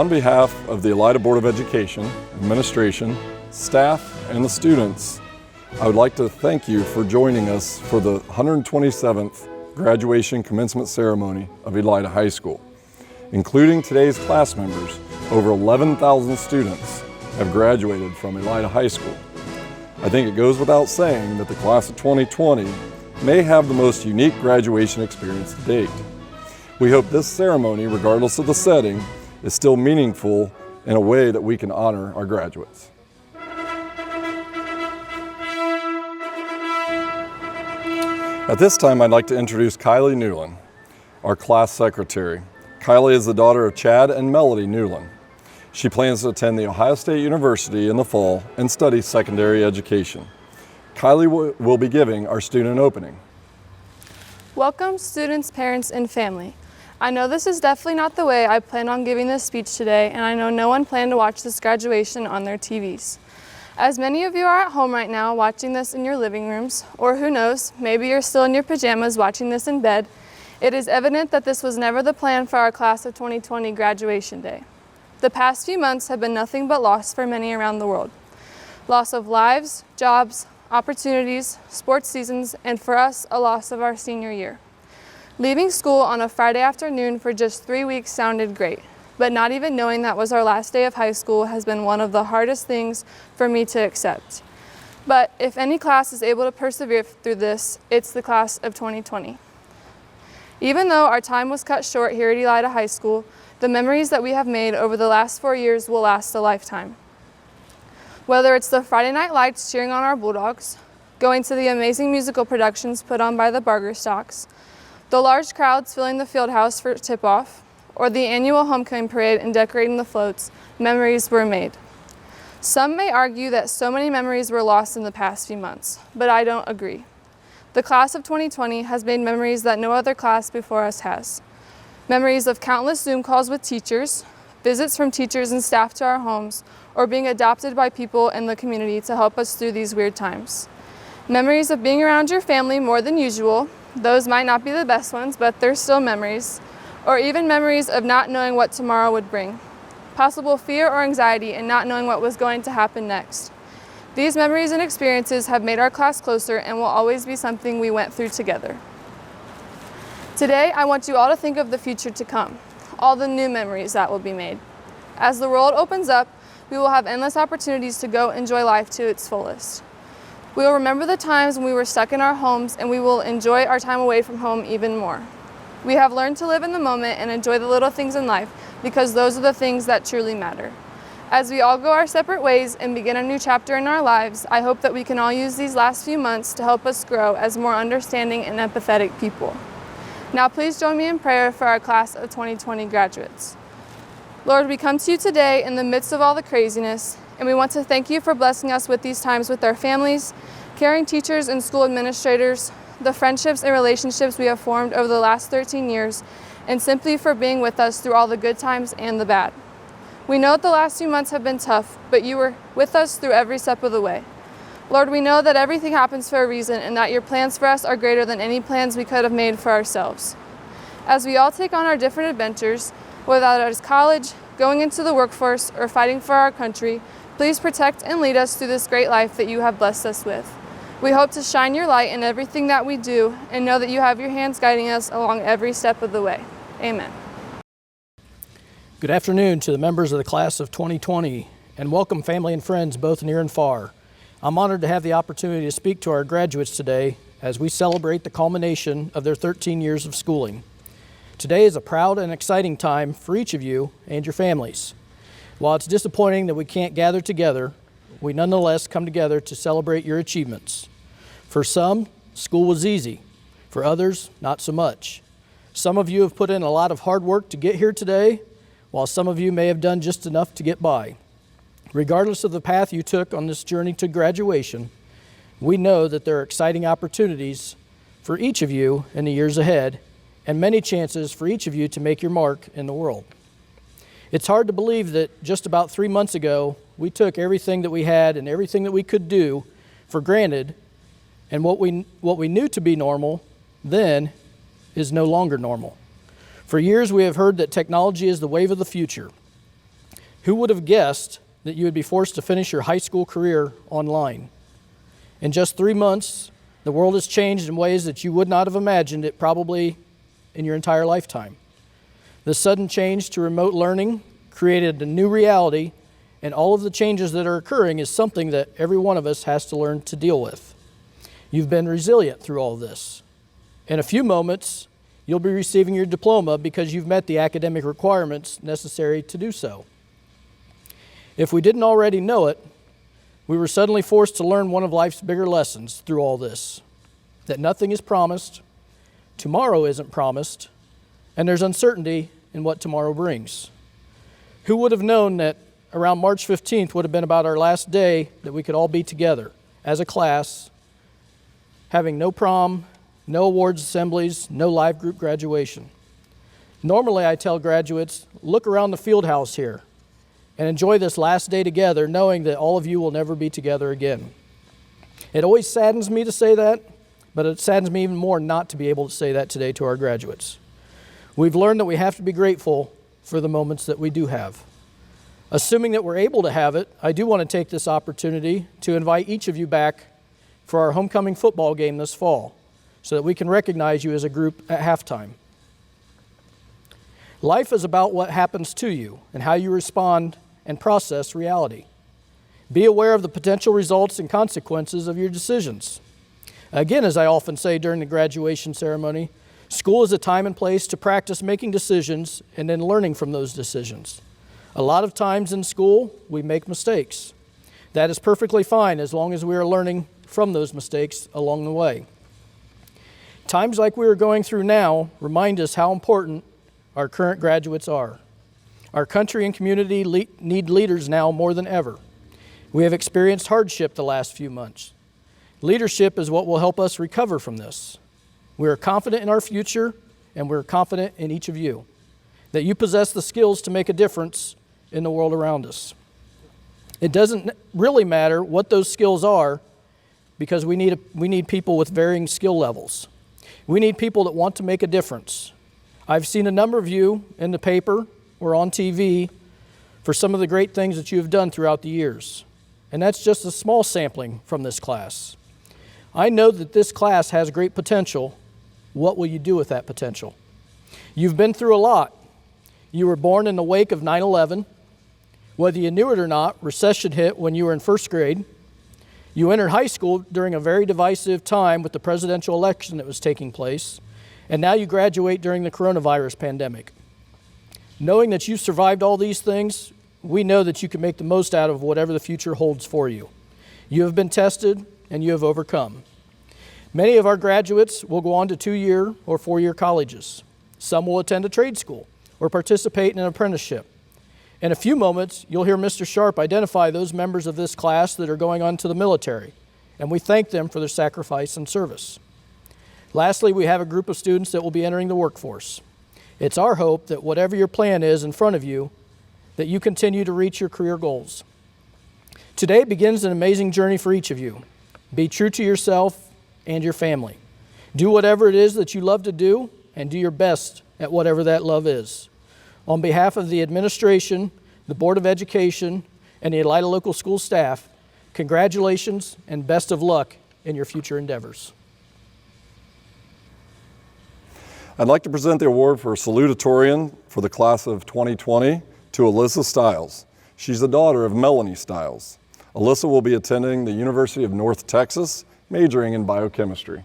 On behalf of the Elida Board of Education, administration, staff, and the students, I would like to thank you for joining us for the 127th graduation commencement ceremony of Elida High School. Including today's class members, over 11,000 students have graduated from Elida High School. I think it goes without saying that the class of 2020 may have the most unique graduation experience to date. We hope this ceremony, regardless of the setting, is still meaningful in a way that we can honor our graduates. At this time, I'd like to introduce Kylie Newland, our class secretary. Kylie is the daughter of Chad and Melody Newland. She plans to attend The Ohio State University in the fall and study secondary education. Kylie will be giving our student opening. Welcome, students, parents, and family. I know this is definitely not the way I plan on giving this speech today, and I know no one planned to watch this graduation on their TVs. As many of you are at home right now watching this in your living rooms, or who knows, maybe you're still in your pajamas watching this in bed, it is evident that this was never the plan for our class of 2020 graduation day. The past few months have been nothing but loss for many around the world. Loss of lives, jobs, opportunities, sports seasons, and for us, a loss of our senior year. Leaving school on a Friday afternoon for just 3 weeks sounded great, but not even knowing that was our last day of high school has been one of the hardest things for me to accept. But if any class is able to persevere through this, it's the class of 2020. Even though our time was cut short here at Elida High School, the memories that we have made over the last 4 years will last a lifetime. Whether it's the Friday night lights cheering on our Bulldogs, going to the amazing musical productions put on by the Bargerstocks, the large crowds filling the field house for tip-off, or the annual homecoming parade and decorating the floats, memories were made. Some may argue that so many memories were lost in the past few months, but I don't agree. The class of 2020 has made memories that no other class before us has. Memories of countless Zoom calls with teachers, visits from teachers and staff to our homes, or being adopted by people in the community to help us through these weird times. Memories of being around your family more than usual. Those might not be the best ones, but they're still memories. Or even memories of not knowing what tomorrow would bring. Possible fear or anxiety in not knowing what was going to happen next. These memories and experiences have made our class closer and will always be something we went through together. Today, I want you all to think of the future to come, all the new memories that will be made. As the world opens up, we will have endless opportunities to go enjoy life to its fullest. We will remember the times when we were stuck in our homes, and we will enjoy our time away from home even more. We have learned to live in the moment and enjoy the little things in life because those are the things that truly matter. As we all go our separate ways and begin a new chapter in our lives, I hope that we can all use these last few months to help us grow as more understanding and empathetic people. Now please join me in prayer for our class of 2020 graduates. Lord, we come to you today in the midst of all the craziness, and we want to thank you for blessing us with these times with our families, caring teachers and school administrators, the friendships and relationships we have formed over the last 13 years, and simply for being with us through all the good times and the bad. We know that the last few months have been tough, but you were with us through every step of the way. Lord, we know that everything happens for a reason and that your plans for us are greater than any plans we could have made for ourselves. As we all take on our different adventures, whether that is college, going into the workforce, or fighting for our country, please protect and lead us through this great life that you have blessed us with. We hope to shine your light in everything that we do and know that you have your hands guiding us along every step of the way. Amen. Good afternoon to the members of the class of 2020, and welcome family and friends both near and far. I'm honored to have the opportunity to speak to our graduates today as we celebrate the culmination of their 13 years of schooling. Today is a proud and exciting time for each of you and your families. While it's disappointing that we can't gather together, we nonetheless come together to celebrate your achievements. For some, school was easy. For others, not so much. Some of you have put in a lot of hard work to get here today, while some of you may have done just enough to get by. Regardless of the path you took on this journey to graduation, we know that there are exciting opportunities for each of you in the years ahead, and many chances for each of you to make your mark in the world. It's hard to believe that just about 3 months ago, we took everything that we had and everything that we could do for granted, and what we knew to be normal then is no longer normal. For years, we have heard that technology is the wave of the future. Who would have guessed that you would be forced to finish your high school career online? In just 3 months, the world has changed in ways that you would not have imagined it probably in your entire lifetime. The sudden change to remote learning created a new reality, and all of the changes that are occurring is something that every one of us has to learn to deal with. You've been resilient through all this. In a few moments, you'll be receiving your diploma because you've met the academic requirements necessary to do so. If we didn't already know it, we were suddenly forced to learn one of life's bigger lessons through all this, that nothing is promised, tomorrow isn't promised, and there's uncertainty in what tomorrow brings. Who would have known that around March 15th would have been about our last day that we could all be together as a class, having no prom, no awards assemblies, no live group graduation. Normally I tell graduates, look around the field house here and enjoy this last day together, knowing that all of you will never be together again. It always saddens me to say that, but it saddens me even more not to be able to say that today to our graduates. We've learned that we have to be grateful for the moments that we do have. Assuming that we're able to have it, I do want to take this opportunity to invite each of you back for our homecoming football game this fall, so that we can recognize you as a group at halftime. Life is about what happens to you and how you respond and process reality. Be aware of the potential results and consequences of your decisions. Again, as I often say during the graduation ceremony, school is a time and place to practice making decisions and then learning from those decisions. A lot of times in school, we make mistakes. That is perfectly fine as long as we are learning from those mistakes along the way. Times like we are going through now remind us how important our current graduates are. Our country and community need leaders now more than ever. We have experienced hardship the last few months. Leadership is what will help us recover from this. We are confident in our future, and we're confident in each of you, that you possess the skills to make a difference in the world around us. It doesn't really matter what those skills are, because we need people with varying skill levels. We need people that want to make a difference. I've seen a number of you in the paper or on TV for some of the great things that you have done throughout the years. And that's just a small sampling from this class. I know that this class has great potential. What will you do with that potential? You've been through a lot. You were born in the wake of 9/11. Whether you knew it or not, recession hit when you were in first grade. You entered high school during a very divisive time with the presidential election that was taking place. And now you graduate during the coronavirus pandemic. Knowing that you've survived all these things, we know that you can make the most out of whatever the future holds for you. You have been tested and you have overcome. Many of our graduates will go on to 2-year or 4-year colleges. Some will attend a trade school or participate in an apprenticeship. In a few moments, you'll hear Mr. Sharp identify those members of this class that are going on to the military, and we thank them for their sacrifice and service. Lastly, we have a group of students that will be entering the workforce. It's our hope that whatever your plan is in front of you, that you continue to reach your career goals. Today begins an amazing journey for each of you. Be true to yourself and your family. Do whatever it is that you love to do, and do your best at whatever that love is. On behalf of the administration, the Board of Education, and the Elida Local School staff, congratulations and best of luck in your future endeavors. I'd like to present the award for salutatorian for the class of 2020 to Alyssa Stiles. She's the daughter of Melanie Stiles. Alyssa will be attending the University of North Texas, majoring in biochemistry.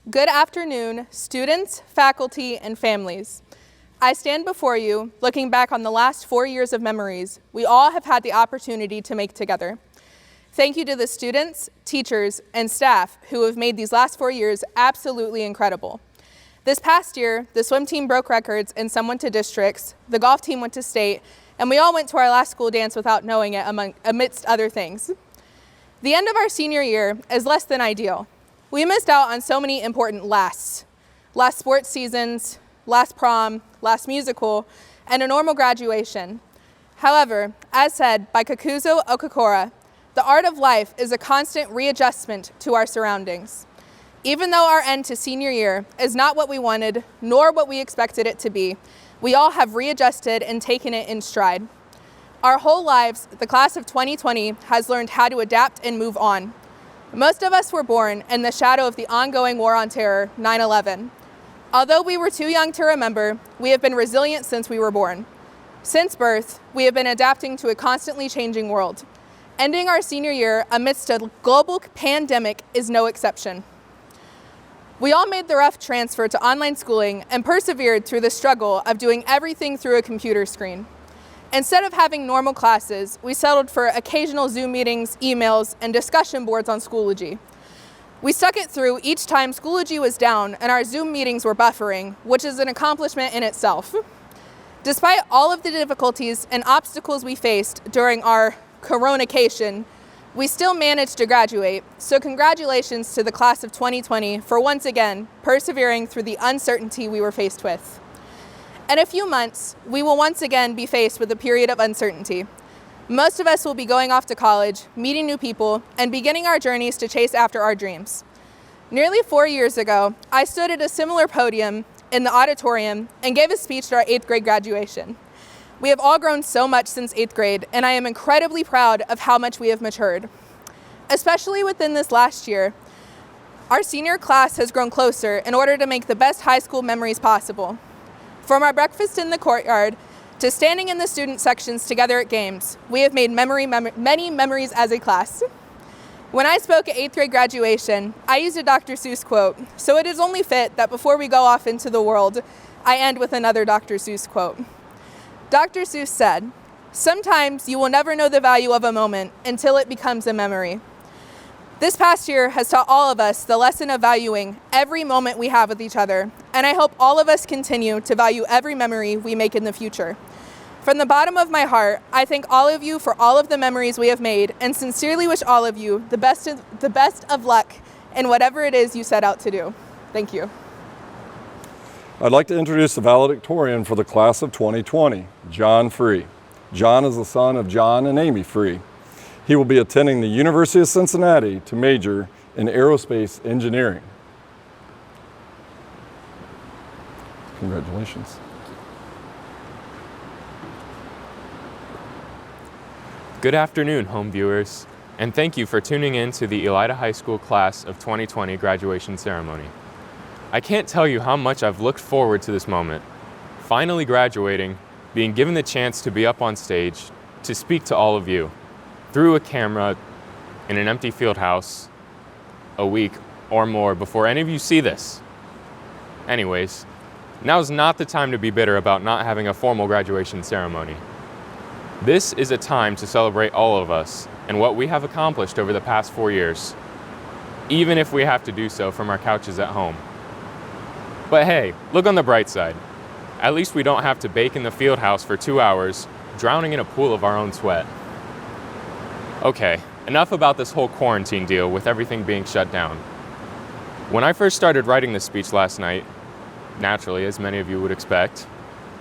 Good afternoon, students, faculty, and families. I stand before you, looking back on the last 4 years of memories we all have had the opportunity to make together. Thank you to the students, teachers, and staff who have made these last 4 years absolutely incredible. This past year, the swim team broke records and some went to districts, the golf team went to state, and we all went to our last school dance without knowing it amidst other things. The end of our senior year is less than ideal. We missed out on so many important lasts. Last sports seasons, last prom, last musical, and a normal graduation. However, as said by Kakuzo Okakura, The art of life is a constant readjustment to our surroundings. Even though our end to senior year is not what we wanted, nor what we expected it to be, we all have readjusted and taken it in stride. Our whole lives, the class of 2020 has learned how to adapt and move on. Most of us were born in the shadow of the ongoing war on terror, 9/11. Although we were too young to remember, we have been resilient since we were born. Since birth, we have been adapting to a constantly changing world. Ending our senior year amidst a global pandemic is no exception. We all made the rough transfer to online schooling and persevered through the struggle of doing everything through a computer screen. Instead of having normal classes, we settled for occasional Zoom meetings, emails, and discussion boards on Schoology. We stuck it through each time Schoology was down and our Zoom meetings were buffering, which is an accomplishment in itself. Despite all of the difficulties and obstacles we faced during our coronacation, we still managed to graduate, so congratulations to the class of 2020 for once again persevering through the uncertainty we were faced with. In a few months, we will once again be faced with a period of uncertainty. Most of us will be going off to college, meeting new people, and beginning our journeys to chase after our dreams. Nearly 4 years ago, I stood at a similar podium in the auditorium and gave a speech at our 8th grade graduation. We have all grown so much since 8th grade, and I am incredibly proud of how much we have matured. Especially within this last year, our senior class has grown closer in order to make the best high school memories possible. From our breakfast in the courtyard to standing in the student sections together at games, we have made many memories as a class. When I spoke at 8th grade graduation, I used a Dr. Seuss quote, so it is only fit that before we go off into the world, I end with another Dr. Seuss quote. Dr. Seuss said, "Sometimes you will never know the value of a moment until it becomes a memory." This past year has taught all of us the lesson of valuing every moment we have with each other, and I hope all of us continue to value every memory we make in the future. From the bottom of my heart, I thank all of you for all of the memories we have made and sincerely wish all of you the best of luck in whatever it is you set out to do. Thank you. I'd like to introduce the valedictorian for the class of 2020, John Free. John is the son of John and Amy Free. He will be attending the University of Cincinnati to major in aerospace engineering. Congratulations. Good afternoon, home viewers, and thank you for tuning in to the Elida High School Class of 2020 graduation ceremony. I can't tell you how much I've looked forward to this moment. Finally graduating, being given the chance to be up on stage, to speak to all of you, through a camera, in an empty field house, a week or more before any of you see this. Anyways, now's not the time to be bitter about not having a formal graduation ceremony. This is a time to celebrate all of us and what we have accomplished over the past 4 years, even if we have to do so from our couches at home. But hey, look on the bright side. At least we don't have to bake in the field house for 2 hours, drowning in a pool of our own sweat. Okay, enough about this whole quarantine deal with everything being shut down. When I first started writing this speech last night, naturally, as many of you would expect,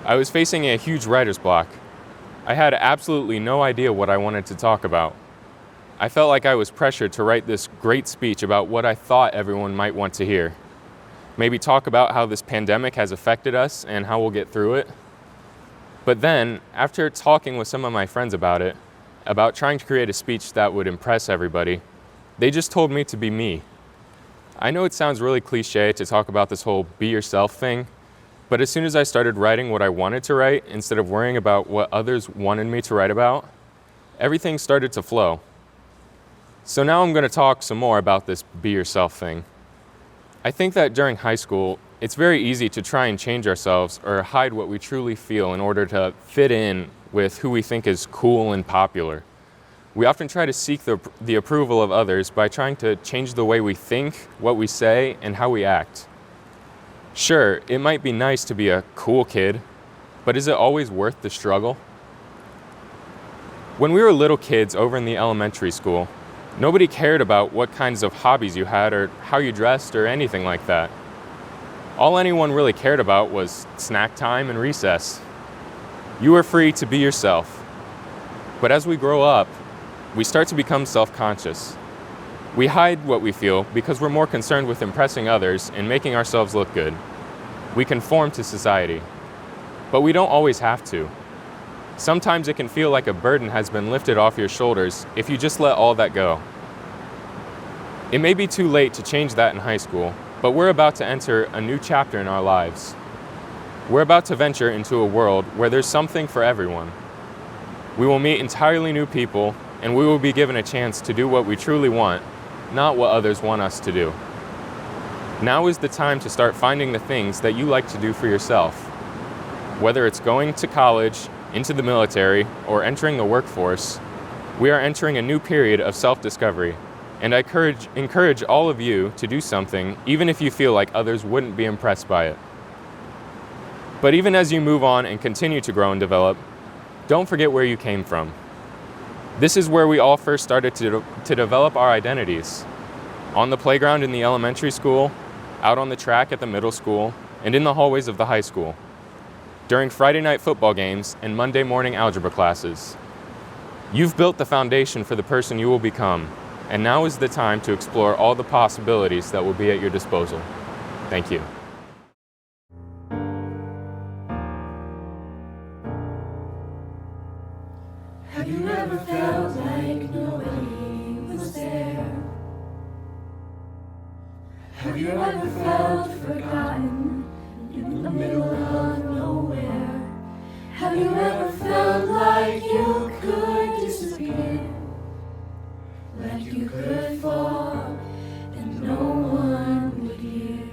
I was facing a huge writer's block. I had absolutely no idea what I wanted to talk about. I felt like I was pressured to write this great speech about what I thought everyone might want to hear. Maybe talk about how this pandemic has affected us and how we'll get through it. But then, after talking with some of my friends about it, about trying to create a speech that would impress everybody, they just told me to be me. I know it sounds really cliche to talk about this whole be yourself thing, but as soon as I started writing what I wanted to write, instead of worrying about what others wanted me to write about, everything started to flow. So now I'm going to talk some more about this be yourself thing. I think that during high school, it's very easy to try and change ourselves or hide what we truly feel in order to fit in with who we think is cool and popular. We often try to seek the approval of others by trying to change the way we think, what we say, and how we act. Sure, it might be nice to be a cool kid, but is it always worth the struggle? When we were little kids over in the elementary school, nobody cared about what kinds of hobbies you had or how you dressed or anything like that. All anyone really cared about was snack time and recess. You were free to be yourself. But as we grow up, we start to become self-conscious. We hide what we feel because we're more concerned with impressing others and making ourselves look good. We conform to society. But we don't always have to. Sometimes it can feel like a burden has been lifted off your shoulders if you just let all that go. It may be too late to change that in high school, but we're about to enter a new chapter in our lives. We're about to venture into a world where there's something for everyone. We will meet entirely new people, and we will be given a chance to do what we truly want, not what others want us to do. Now is the time to start finding the things that you like to do for yourself. Whether it's going to college, into the military, or entering the workforce, we are entering a new period of self-discovery, and I encourage all of you to do something even if you feel like others wouldn't be impressed by it. But even as you move on and continue to grow and develop, don't forget where you came from. This is where we all first started to develop our identities. On the playground in the elementary school, out on the track at the middle school, and in the hallways of the high school. During Friday night football games and Monday morning algebra classes. You've built the foundation for the person you will become, and now is the time to explore all the possibilities that will be at your disposal. Thank you. Have you ever felt like nobody was there? Have you ever felt forgotten in the middle of nowhere? Have you ever felt like you could disappear? Like you could fall and no one would hear?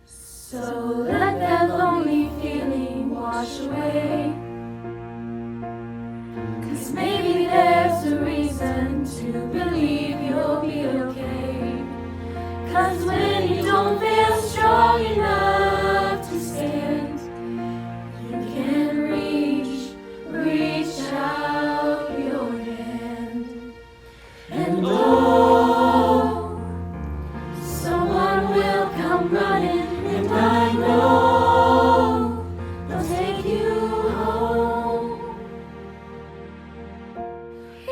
So let that lonely feeling wash away. 'Cause maybe there's a reason to believe you'll be okay. 'Cause when you don't feel strong enough to stand, you can reach out your hand. And oh, someone will come running, and I know they'll take you home.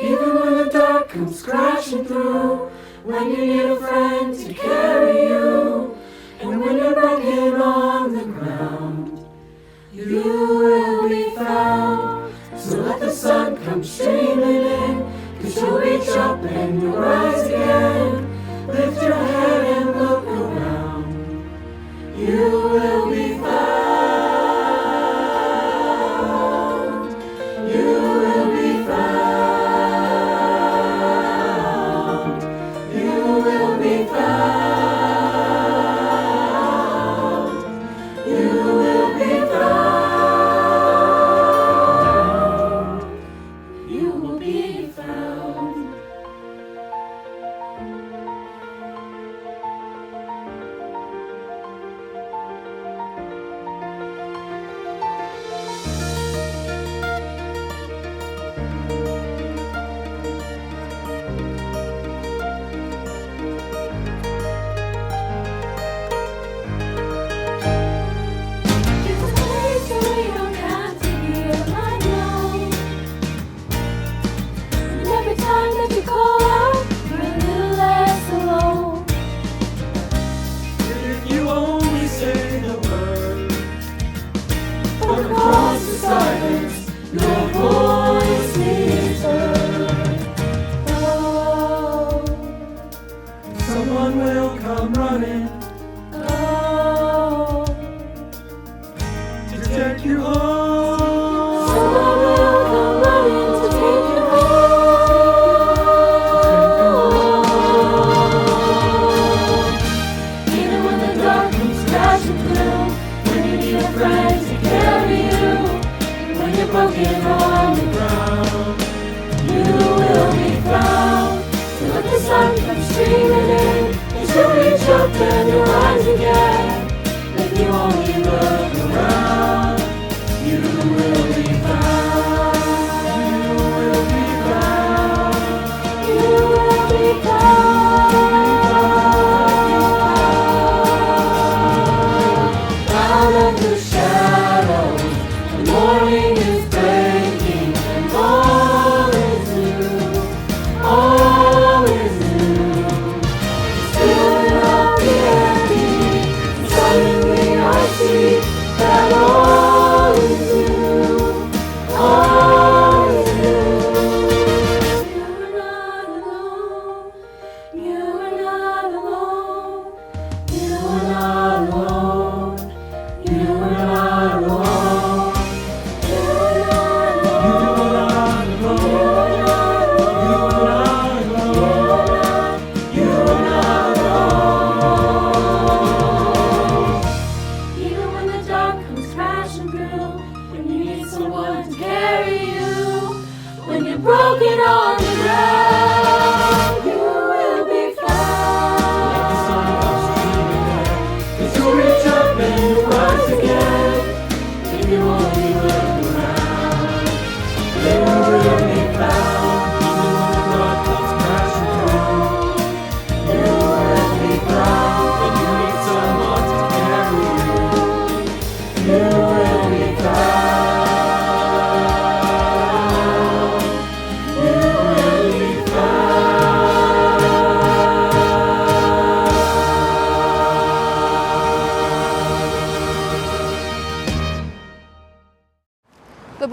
Even when the dark comes crashing through, when you need a friend to carry you, and when you're broken on the ground, you will be found. So let the sun come streaming in, 'cause you'll reach up and you'll rise again. Lift your head and look around. You will be found. You will be found. You will be found. You will be found. You will be found. It's a place where we don't have to be alone. And every time that you call out, you're a little less alone. If you only say the word, but across the silence, your voice is heard. Oh, someone will come running. Oh, to take you home. Someone will come running to take you home. Even when the dark comes crashing through, when you need a friend to carry you, when you're broken on the ground, you will be found. So let the sun come streaming in, and you'll reach up and you'll rise again. If you only look around, you will be found. You will be found. You will be found. Found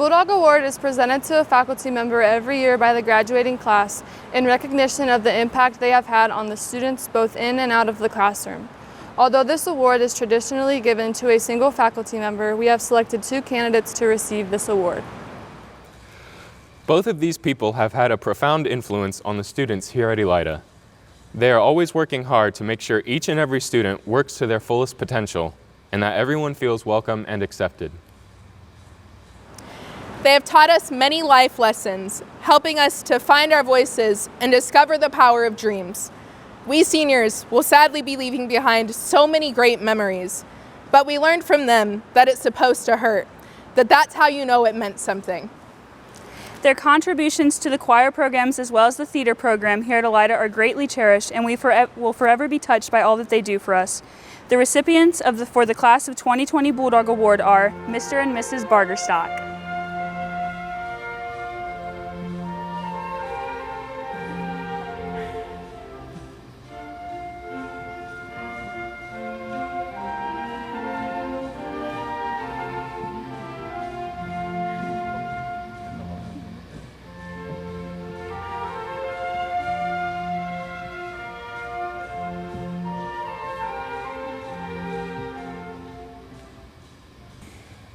Bulldog Award is presented to a faculty member every year by the graduating class in recognition of the impact they have had on the students both in and out of the classroom. Although this award is traditionally given to a single faculty member, we have selected 2 candidates to receive this award. Both of these people have had a profound influence on the students here at Elida. They are always working hard to make sure each and every student works to their fullest potential and that everyone feels welcome and accepted. They have taught us many life lessons, helping us to find our voices and discover the power of dreams. We seniors will sadly be leaving behind so many great memories, but we learned from them that it's supposed to hurt, that's how you know it meant something. Their contributions to the choir programs as well as the theater program here at Elida are greatly cherished, and we will forever be touched by all that they do for us. The recipients for the Class of 2020 Bulldog Award are Mr. and Mrs. Barterstock.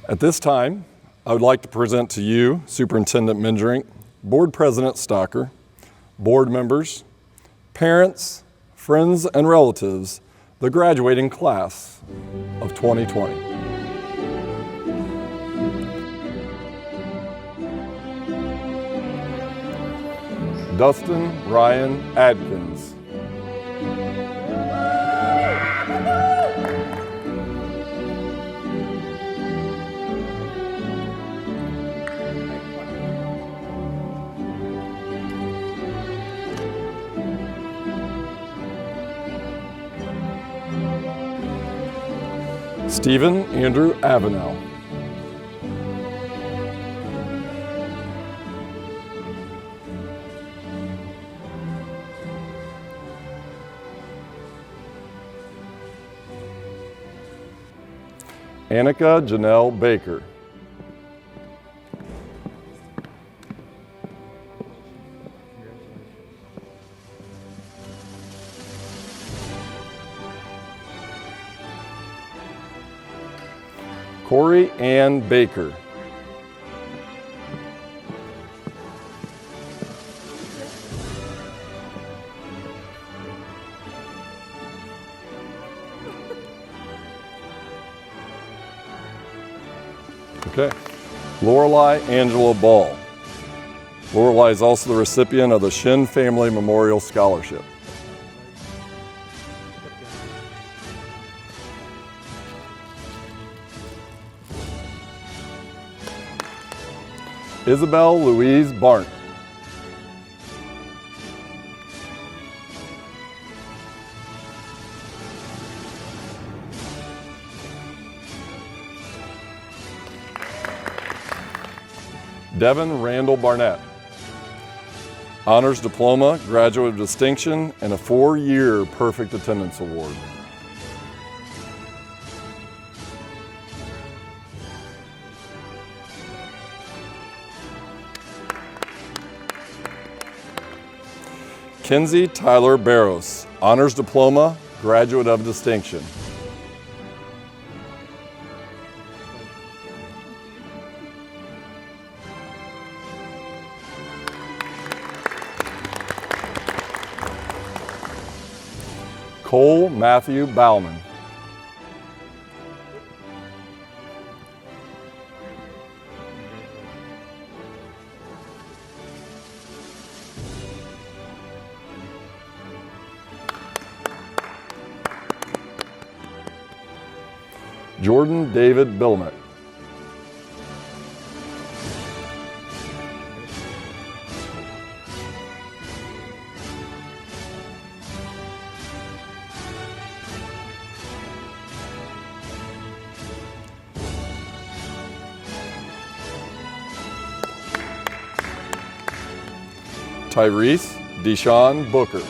At this time, I would like to present to you Superintendent Mendrink, Board President Stocker, board members, parents, friends, and relatives, the graduating class of 2020. Dustin Ryan Adkins. Stephen Andrew Avenel. Annika Janelle Baker. Corey Ann Baker. Okay. Lorelei Angela Ball. Lorelei is also the recipient of the Shin Family Memorial Scholarship. Isabel Louise Barnt. Devin Randall Barnett. Honors Diploma, Graduate of Distinction, and a 4-year Perfect Attendance Award. Kenzie Tyler Barros, Honors Diploma, Graduate of Distinction. Cole Matthew Bauman. Jordan David Billimek. Tyrese Deshaun Booker.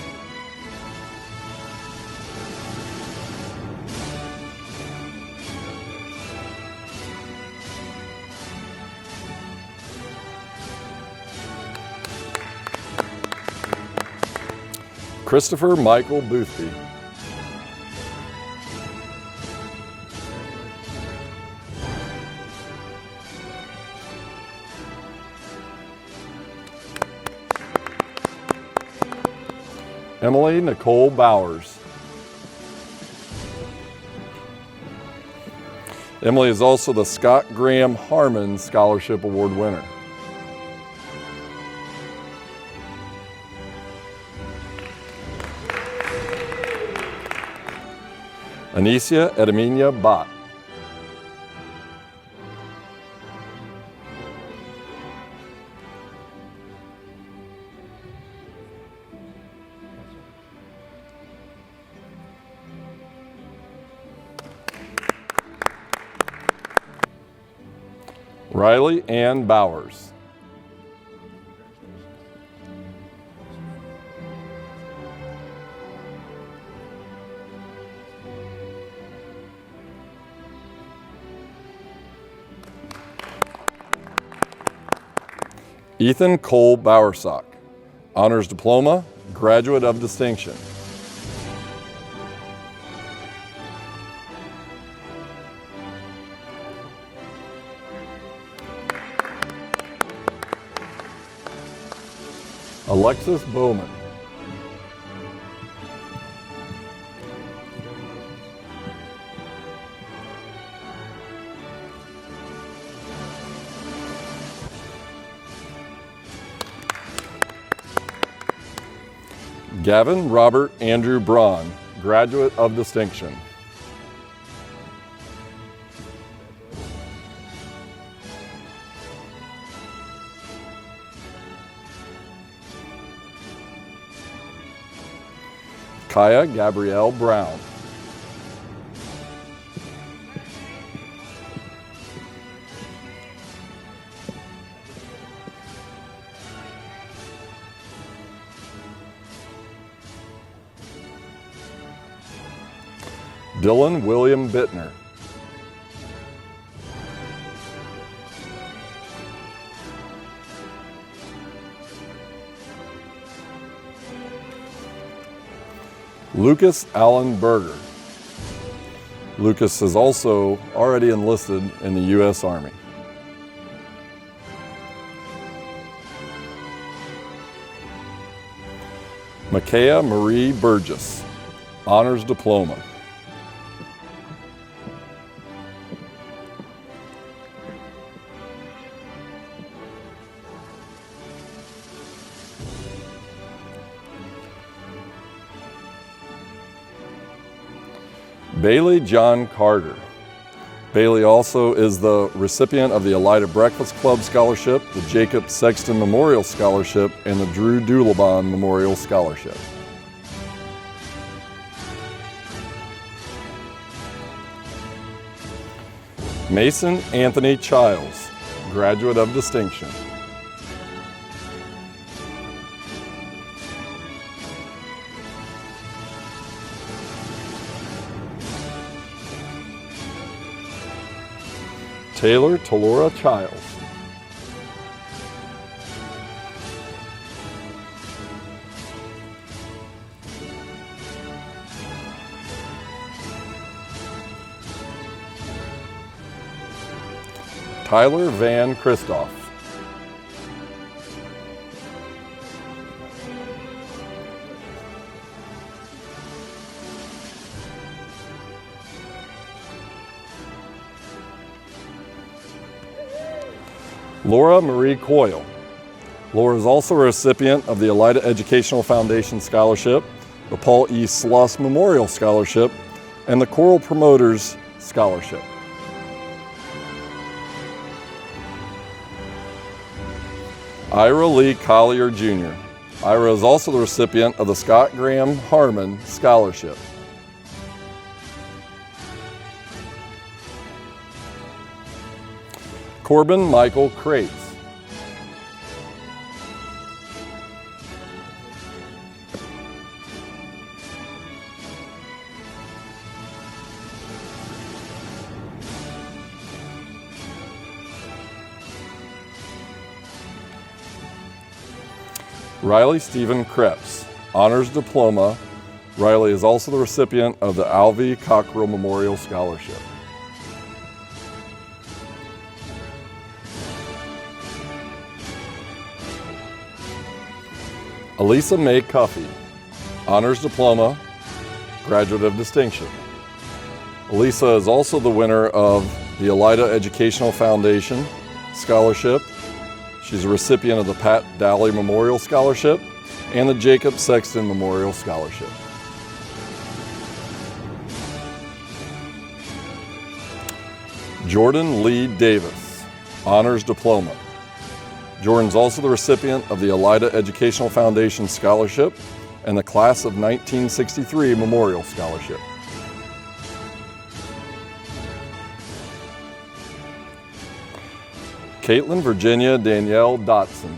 Christopher Michael Boothby. Emily Nicole Bowers. Emily is also the Scott Graham Harmon Scholarship Award winner. Anicia Edeminia Bott. Riley Ann Bowers. Ethan Cole Bowersock, Honors Diploma, Graduate of Distinction. Alexis Bowman. Gavin Robert Andrew Braun, Graduate of Distinction. Kaya Gabrielle Brown. Dylan William Bittner. Lucas Allen Berger. Lucas is also already enlisted in the U.S. Army. Micaiah Marie Burgess, Honors Diploma. Bailey John Carter. Bailey also is the recipient of the Elida Breakfast Club Scholarship, the Jacob Sexton Memorial Scholarship, and the Drew Doolabon Memorial Scholarship. Mason Anthony Childs, Graduate of Distinction. Taylor Talora Childs. Tyler Van Christoph. Laura Marie Coyle. Laura is also a recipient of the Elida Educational Foundation Scholarship, the Paul E. Sluss Memorial Scholarship, and the Choral Promoters Scholarship. Ira Lee Collier Jr. Ira is also the recipient of the Scott Graham Harmon Scholarship. Corbin Michael Crates. Riley Stephen Krebs, Honors Diploma. Riley is also the recipient of the Alvy Cockrell Memorial Scholarship. Elisa Mae Cuffey, Honors Diploma, Graduate of Distinction. Elisa is also the winner of the Elida Educational Foundation Scholarship. She's a recipient of the Pat Dowley Memorial Scholarship and the Jacob Sexton Memorial Scholarship. Jordan Lee Davis, Honors Diploma. Jordan's also the recipient of the Elida Educational Foundation Scholarship and the Class of 1963 Memorial Scholarship. Caitlin Virginia Danielle Dotson.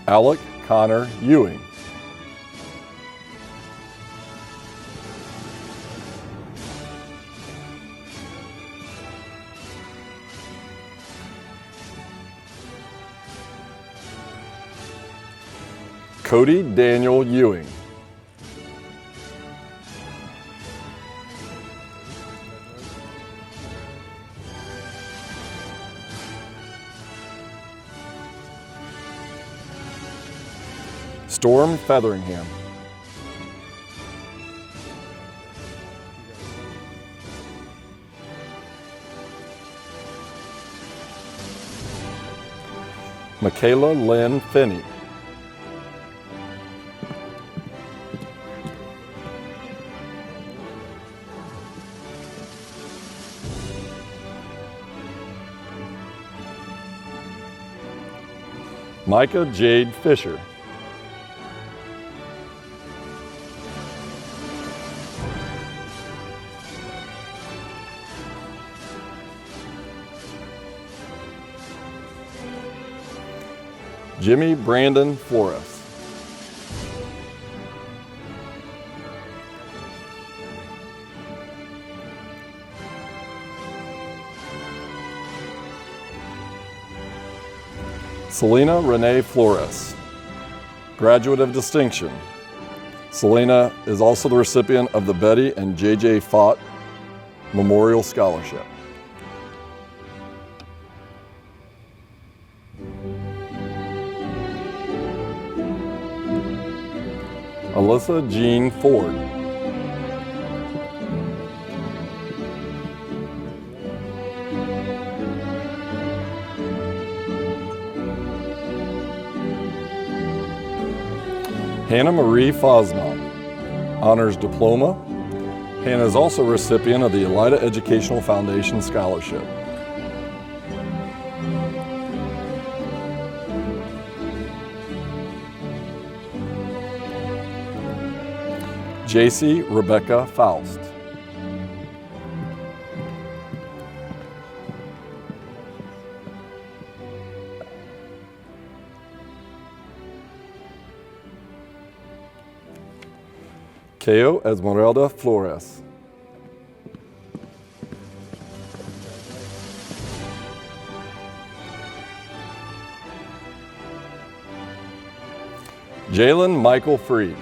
Alec Connor Ewing. Cody Daniel Ewing. Storm Featheringham. Michaela Lynn Finney. Micah Jade Fisher. Jimmy Brandon Flores. Selena Renee Flores, Graduate of Distinction. Selena is also the recipient of the Betty and J.J. Fott Memorial Scholarship. Alyssa Jean Ford. Hannah Marie Fosnaugh, Honors Diploma. Hannah is also a recipient of the Elida Educational Foundation Scholarship. JC Rebecca Faust. Keo Esmeralda Flores. Jalen Michael Freed.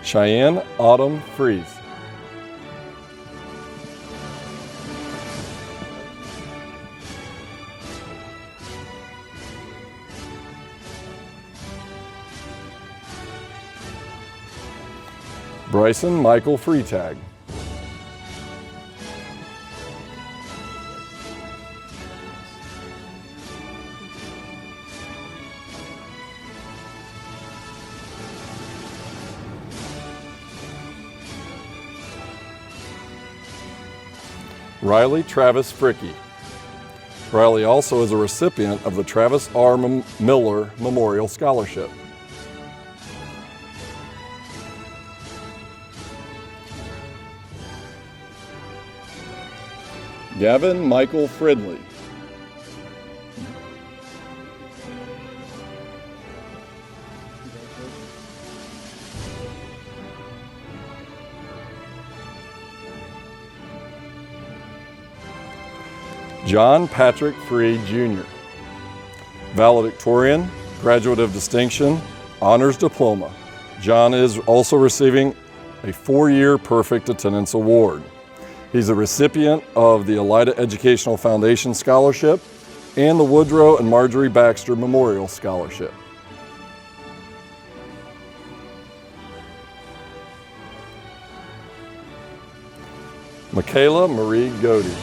Cheyenne Autumn Freeze. Bryson Michael Freetag. Riley Travis Fricky. Riley also is a recipient of the Travis R. Miller Memorial Scholarship. Gavin Michael Fridley. John Patrick Free, Jr. Valedictorian, Graduate of Distinction, Honors Diploma. John is also receiving a 4-year Perfect Attendance Award. He's a recipient of the Elida Educational Foundation Scholarship and the Woodrow and Marjorie Baxter Memorial Scholarship. Michaela Marie Godey.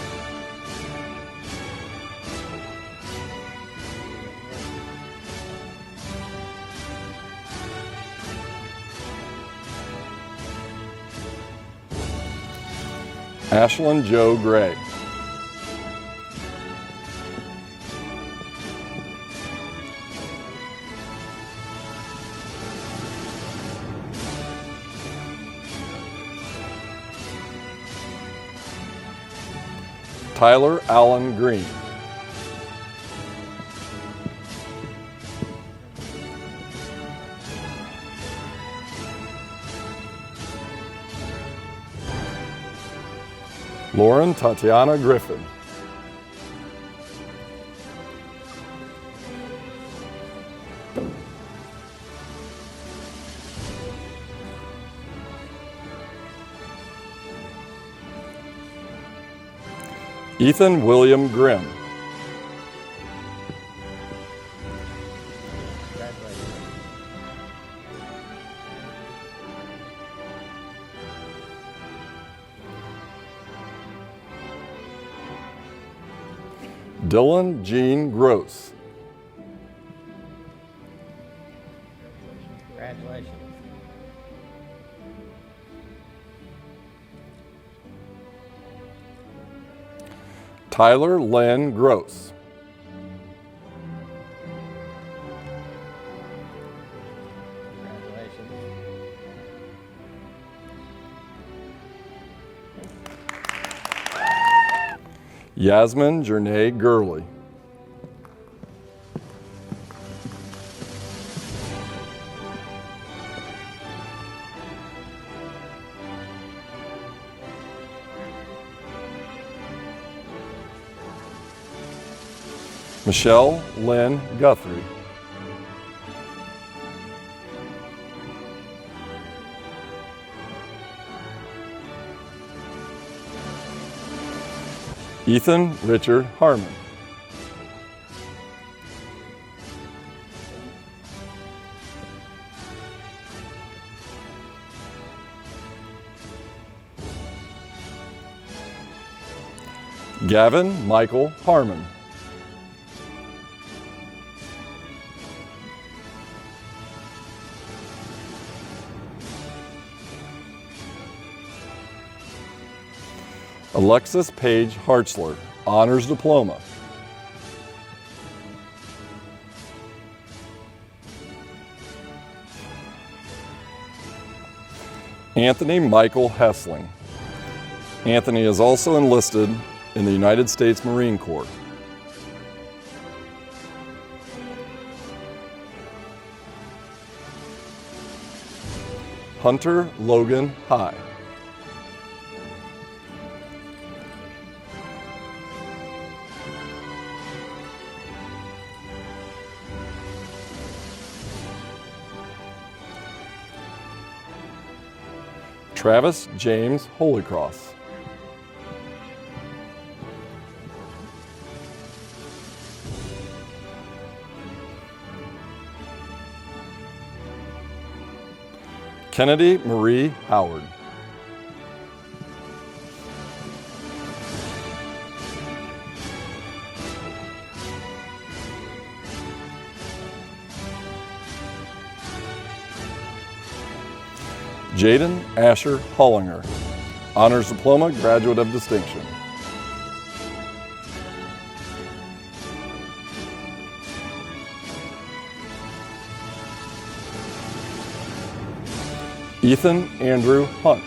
Ashlyn Joe Gray. Tyler Allen Green. Lauren Tatiana Griffin. Ethan William Grimm. Dylan Jean Gross. Congratulations. Tyler Len Gross. Congratulations. Yasmin Jernay Gurley. Michelle Lynn Guthrie. Ethan Richard Harmon. Gavin Michael Harmon. Alexis Page Hartzler, Honors Diploma. Anthony Michael Hessling. Anthony is also enlisted in the United States Marine Corps. Hunter Logan High. Travis James Holycross. Kennedy Marie Howard. Jaden Asher Hollinger, Honors Diploma, Graduate of Distinction. Ethan Andrew Hunt.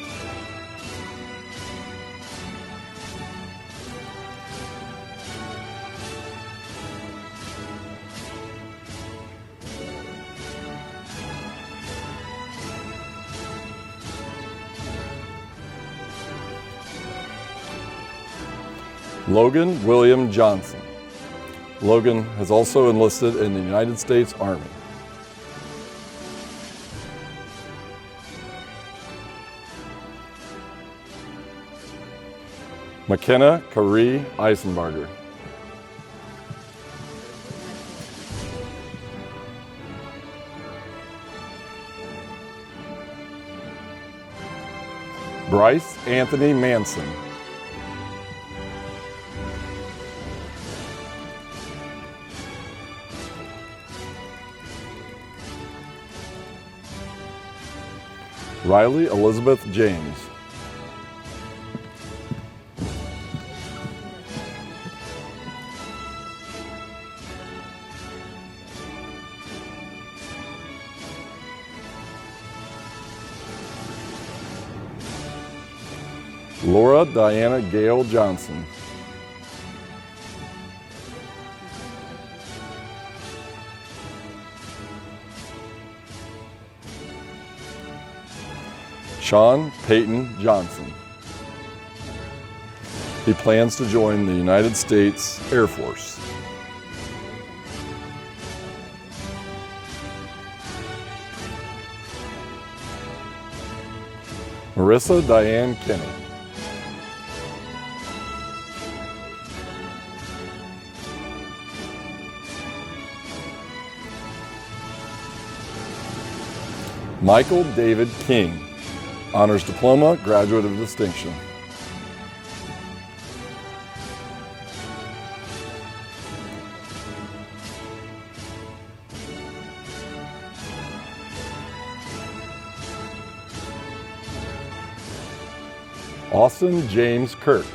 Logan William Johnson. Logan has also enlisted in the United States Army. McKenna Caree Eisenbarger. Bryce Anthony Manson. Riley Elizabeth James. Laura Diana Gale Johnson. Sean Peyton Johnson. He plans to join the United States Air Force. Marissa Diane Kinney. Michael David King, Honors Diploma, Graduate of Distinction. Austin James Kirk.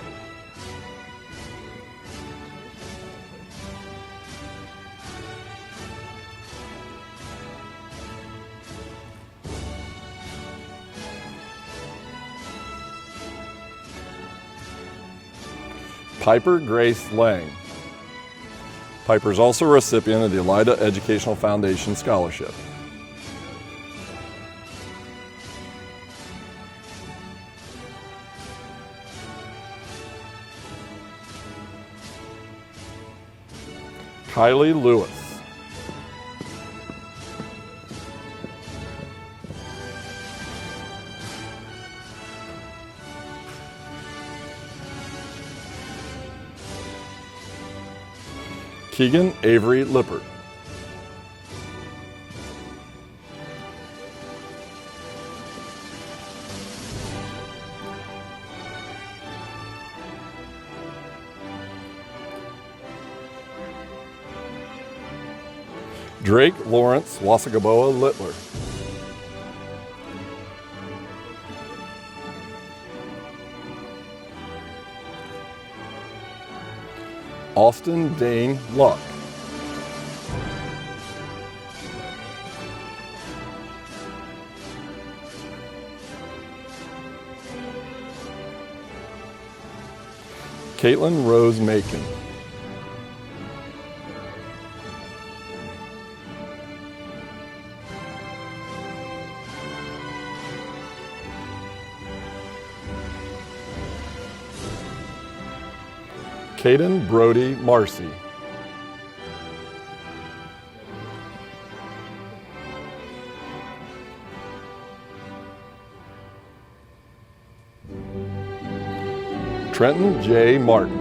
Piper Grace Lang. Piper is also a recipient of the Elida Educational Foundation Scholarship. Kylie Lewis. Keegan Avery Lippert. Drake Lawrence Wasagaboa Littler. Austin Dane Luck. Caitlin Rose Macon. Caden Brody Marcy. Trenton J. Martin.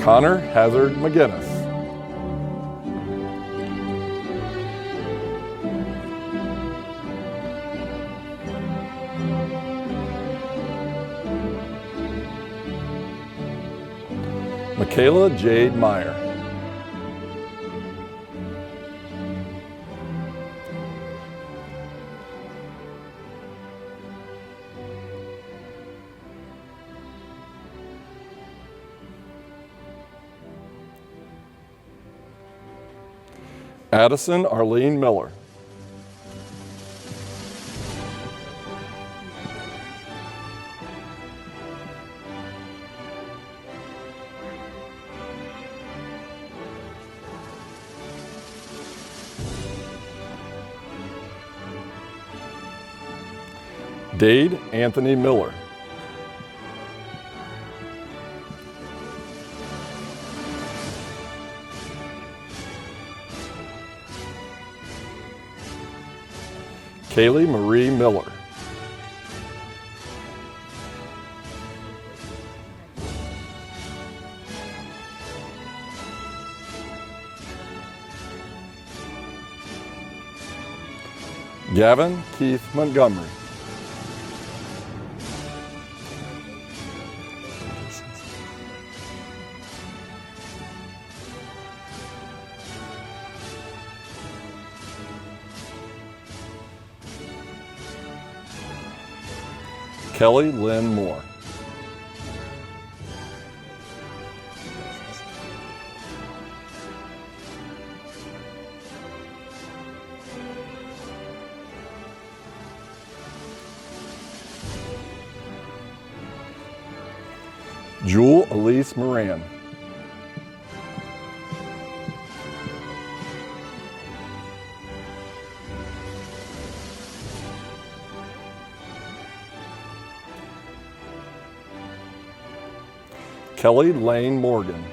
Connor Hazard McGinnis. Michaela Jade Meyer. Addison Arlene Miller. Dade Anthony Miller. Kaylee Marie Miller. Gavin Keith Montgomery. Kelly Lynn Moore. Jewel Elise Moran. Kelly Lane Morgan.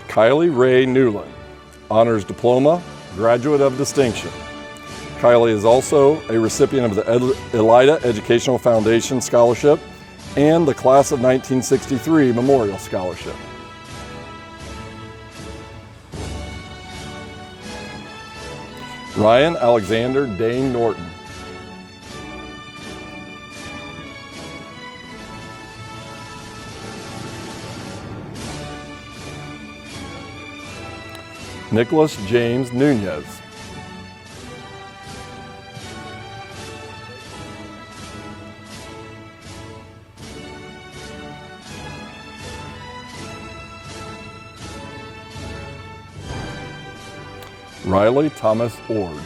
Kylie Ray Newland, Honors Diploma, Graduate of Distinction. Kylie is also a recipient of the Elida Educational Foundation Scholarship and the Class of 1963 Memorial Scholarship. Ryan Alexander Dane Norton. Nicholas James Nunez. Riley Thomas Ord.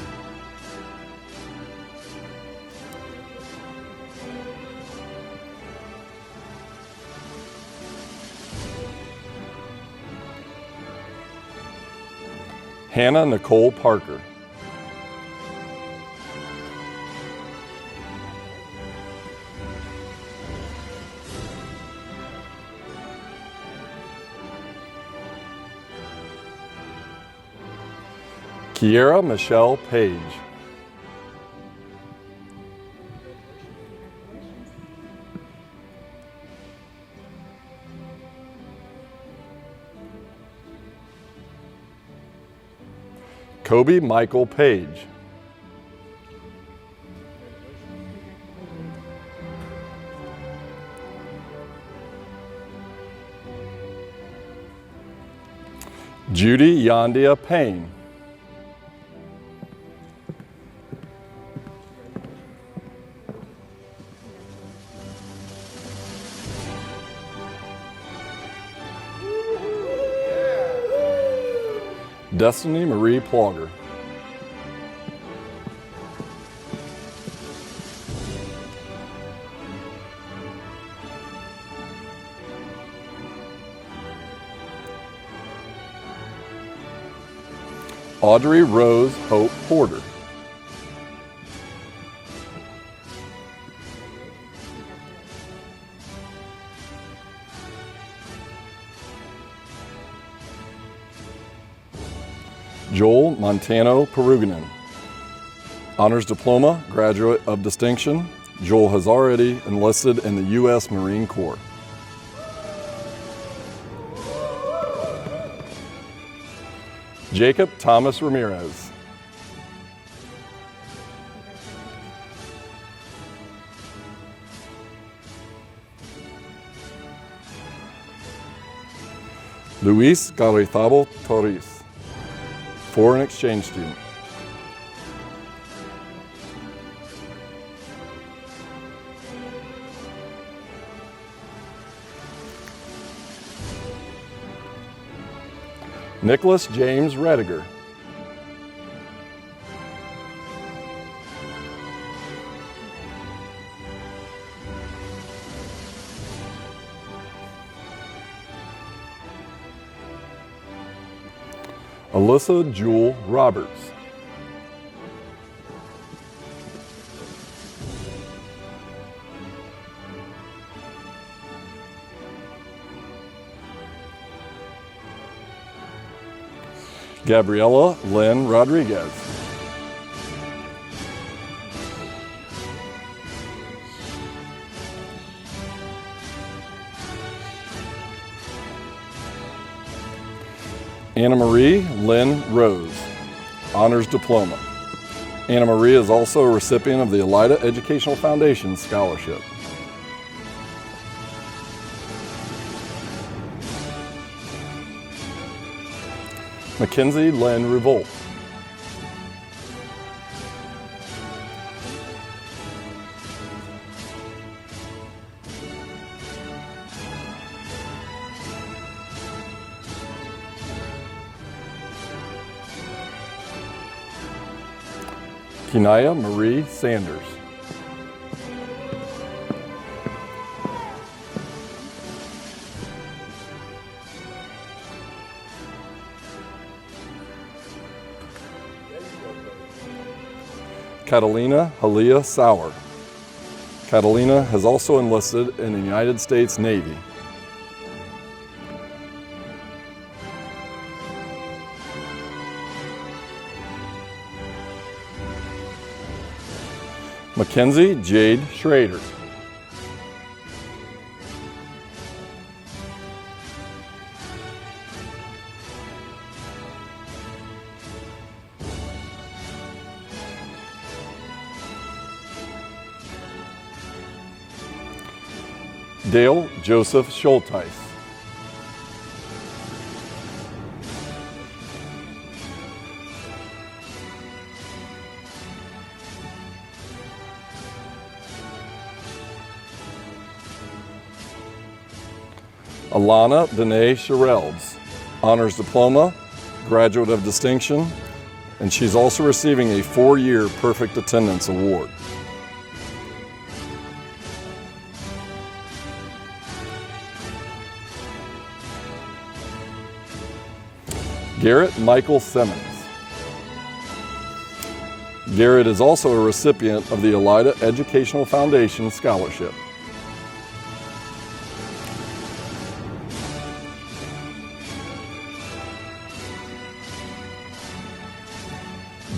Hannah Nicole Parker. Kiera Michelle Page. Kobe Michael Page. Judy Yondia Payne. Destiny Marie Plogger. Audrey Rose Hope Porter. Joel Montano Peruganen. Honors Diploma, Graduate of Distinction. Joel has already enlisted in the U.S. Marine Corps. Jacob Thomas Ramirez. Luis Garrizabal Torres, foreign exchange student. Nicholas James Rediger. Alyssa Jewel Roberts. Gabriella Lynn Rodriguez. Anna Marie Lynn Rose, Honors Diploma. Anna Marie is also a recipient of the Elida Educational Foundation Scholarship. Mackenzie Lynn Revolt. Kinaya Marie Sanders. Catalina Halia Sauer. Catalina has also enlisted in the United States Navy. Mackenzie Jade Schrader. Dale Joseph Schulteis. Alana Danae Sherelds, Honors Diploma, Graduate of Distinction, and she's also receiving a 4-year Perfect Attendance Award. Garrett Michael Simmons. Garrett is also a recipient of the Elida Educational Foundation Scholarship.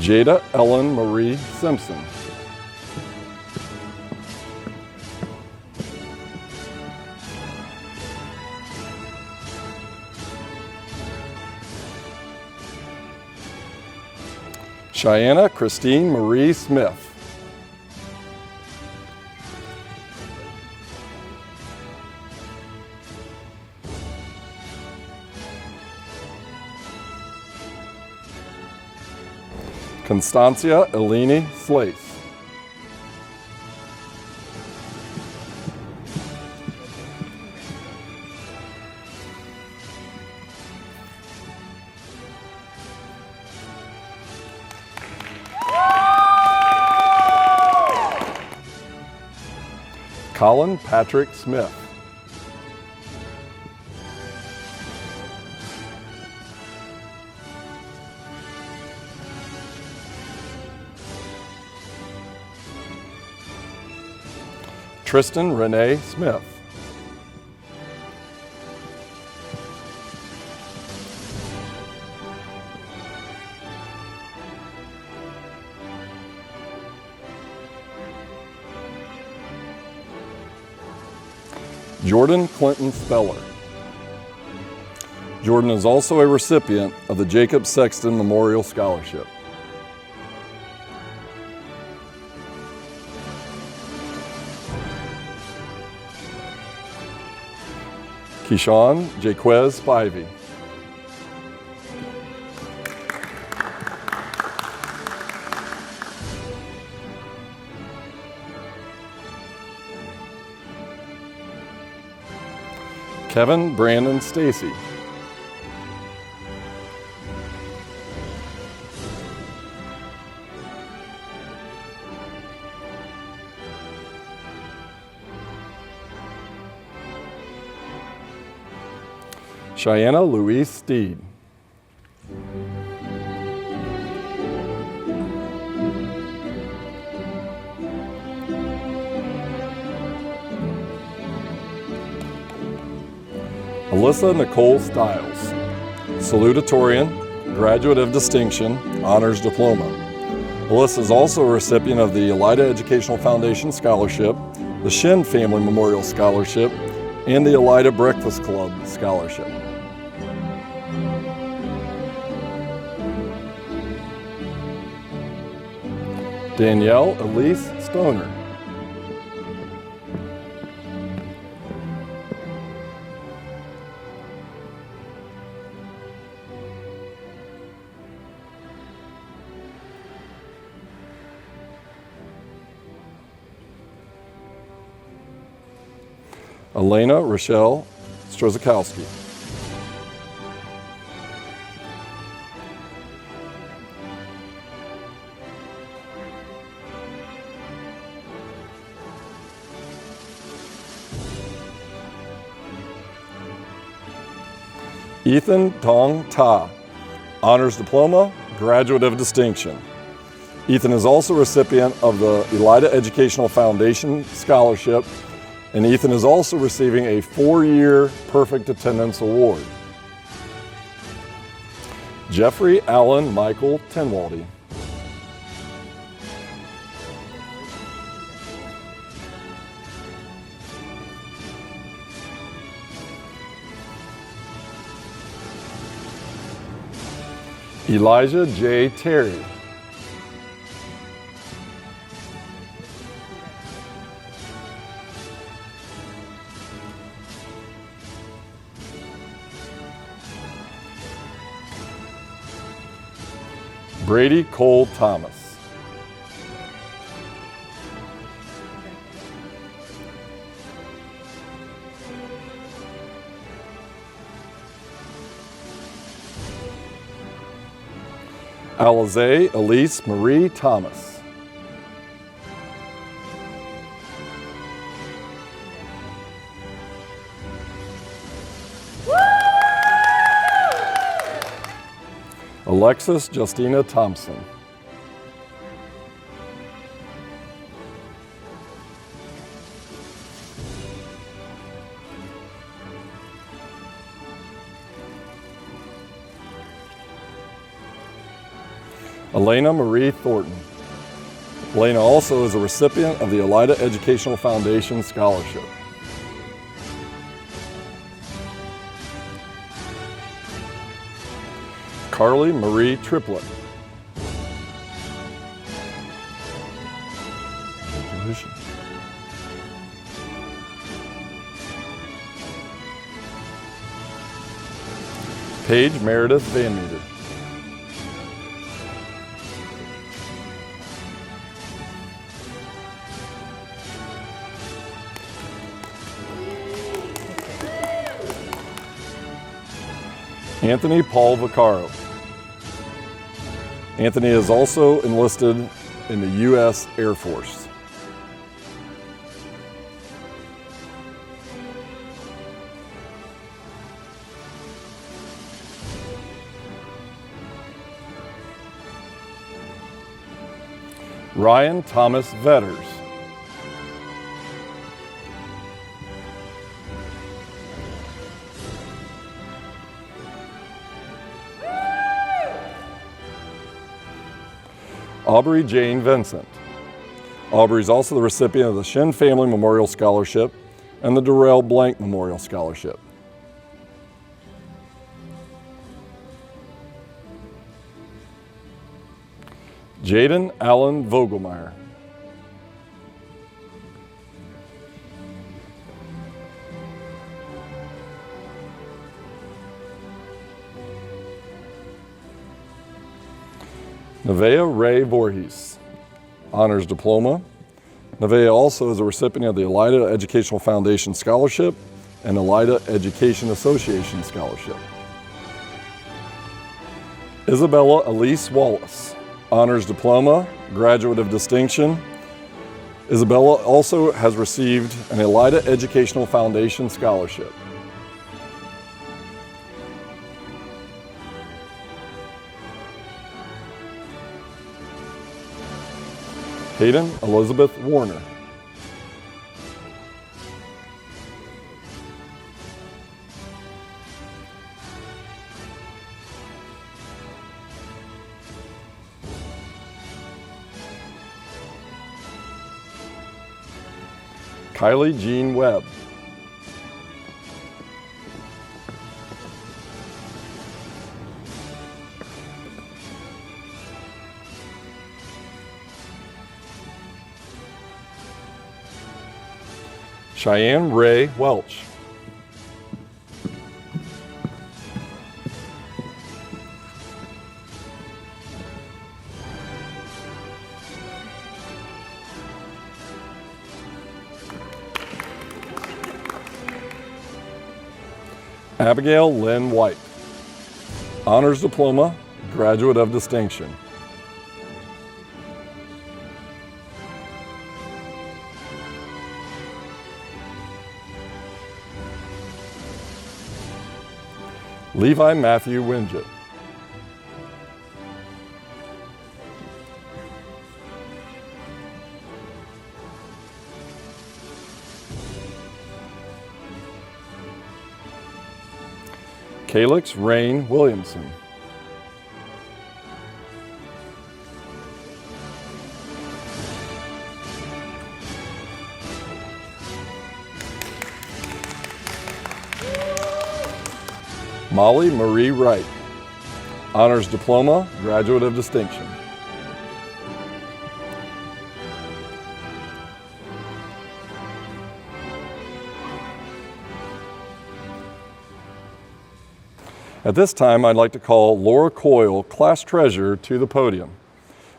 Jada Ellen Marie Simpson. Cheyenne Christine Marie Smith. Constancia Eleni Slace. Colin Patrick Smith. Tristan Renee Smith. Jordan Clinton Speller. Jordan is also a recipient of the Jacob Sexton Memorial Scholarship. Keyshawn Jaquez Spivey. Kevin Brandon Stacy. Cheyenne Louise Steed. Alyssa Nicole Stiles, salutatorian, graduate of distinction, honors diploma. Alyssa is also a recipient of the Elida Educational Foundation Scholarship, the Shin Family Memorial Scholarship, and the Elida Breakfast Club Scholarship. Danielle Elise Stoner. Elena Rochelle Strozakowski. Ethan Tong Ta, honors diploma, graduate of distinction. Ethan is also a recipient of the Elida Educational Foundation Scholarship, and Ethan is also receiving a 4-year Perfect Attendance Award. Jeffrey Allen Michael Tenwaldy. Elijah J. Terry. Brady Cole Thomas. Alize Elise Marie Thomas. Alexis Justina Thompson. Elena Marie Thornton. Elena also is a recipient of the Elida Educational Foundation Scholarship. Carly Marie Triplett. Congratulations. Paige Meredith Van Meter. Anthony Paul Vaccaro. Anthony is also enlisted in the U.S. Air Force. Ryan Thomas Vetters. Aubrey Jane Vincent. Aubrey is also the recipient of the Shin Family Memorial Scholarship and the Durrell Blank Memorial Scholarship. Jaden Allen Vogelmeyer. Nevaeh Ray Voorhees, honors diploma. Nevaeh also is a recipient of the Elida Educational Foundation Scholarship and Elida Education Association Scholarship. Isabella Elise Wallace, honors diploma, graduate of distinction. Isabella also has received an Elida Educational Foundation Scholarship. Hayden Elizabeth Warner. Kylie Jean Webb. Cheyenne Ray Welch. Abigail Lynn White. Honors Diploma, Graduate of Distinction. Levi Matthew Winget. Calix Rain Williamson. Molly Marie Wright. Honors Diploma, Graduate of Distinction. At this time, I'd like to call Laura Coyle, Class Treasurer, to the podium.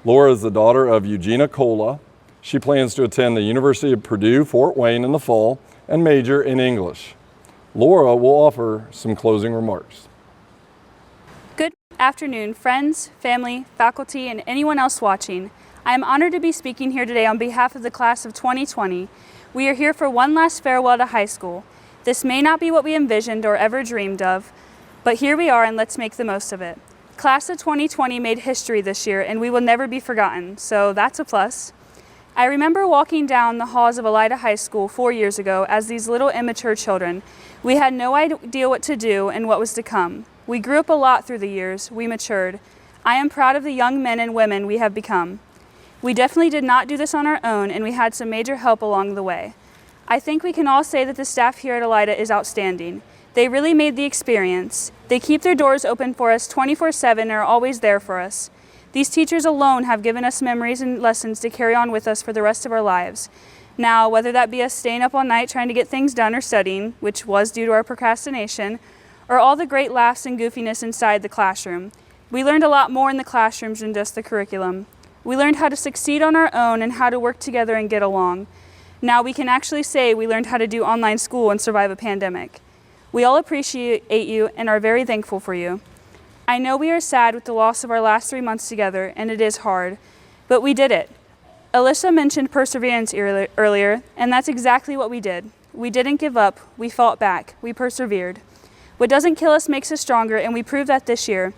Laura is the daughter of Eugenia Cola. She plans to attend the University of Purdue, Fort Wayne in the fall and major in English. Laura will offer some closing remarks. Good afternoon, friends, family, faculty, and anyone else watching. I am honored to be speaking here today on behalf of the class of 2020. We are here for one last farewell to high school. This may not be what we envisioned or ever dreamed of, but here we are and let's make the most of it. Class of 2020 made history this year and we will never be forgotten, so that's a plus. I remember walking down the halls of Elida High School 4 years ago as these little immature children. We had no idea what to do and what was to come. We grew up a lot through the years. We matured. I am proud of the young men and women we have become. We definitely did not do this on our own, and we had some major help along the way. I think we can all say that the staff here at Elida is outstanding. They really made the experience. They keep their doors open for us 24/7 and are always there for us. These teachers alone have given us memories and lessons to carry on with us for the rest of our lives. Now, whether that be us staying up all night trying to get things done or studying, which was due to our procrastination, or all the great laughs and goofiness inside the classroom, we learned a lot more in the classrooms than just the curriculum. We learned how to succeed on our own and how to work together and get along. Now we can actually say we learned how to do online school and survive a pandemic. We all appreciate you and are very thankful for you. I know we are sad with the loss of our last 3 months together, and it is hard, but we did it. Alyssa mentioned perseverance earlier, and that's exactly what we did. We didn't give up, we fought back, we persevered. What doesn't kill us makes us stronger, and we proved that this year.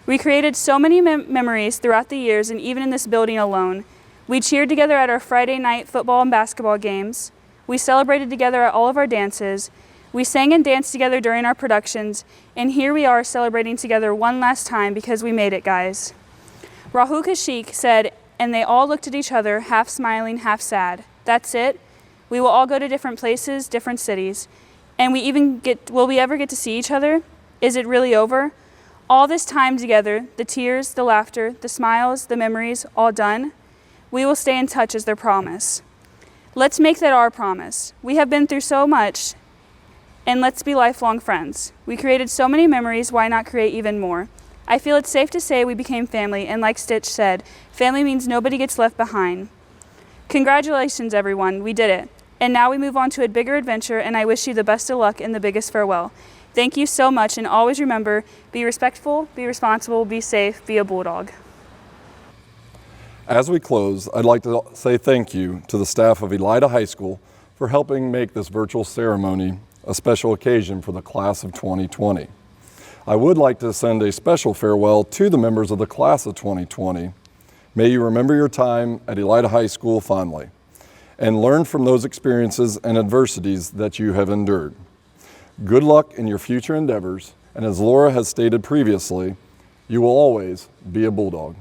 We created so many memories throughout the years and even in this building alone. We cheered together at our Friday night football and basketball games. We celebrated together at all of our dances. We sang and danced together during our productions, and here we are celebrating together one last time because we made it, guys. Rahul Kashik said, and they all looked at each other, half smiling, half sad. That's it. We will all go to different places, different cities. And will we ever get to see each other? Is it really over? All this time together, the tears, the laughter, the smiles, the memories, all done? We will stay in touch as their promise. Let's make that our promise. We have been through so much, and let's be lifelong friends. We created so many memories, why not create even more? I feel it's safe to say we became family, and like Stitch said, family means nobody gets left behind. Congratulations, everyone, we did it. And now we move on to a bigger adventure, and I wish you the best of luck and the biggest farewell. Thank you so much, and always remember, be respectful, be responsible, be safe, be a bulldog. As we close, I'd like to say thank you to the staff of Elida High School for helping make this virtual ceremony a special occasion for the class of 2020. I would like to send a special farewell to the members of the class of 2020. May you remember your time at Elida High School fondly and learn from those experiences and adversities that you have endured. Good luck in your future endeavors, and as Laura has stated previously, you will always be a bulldog.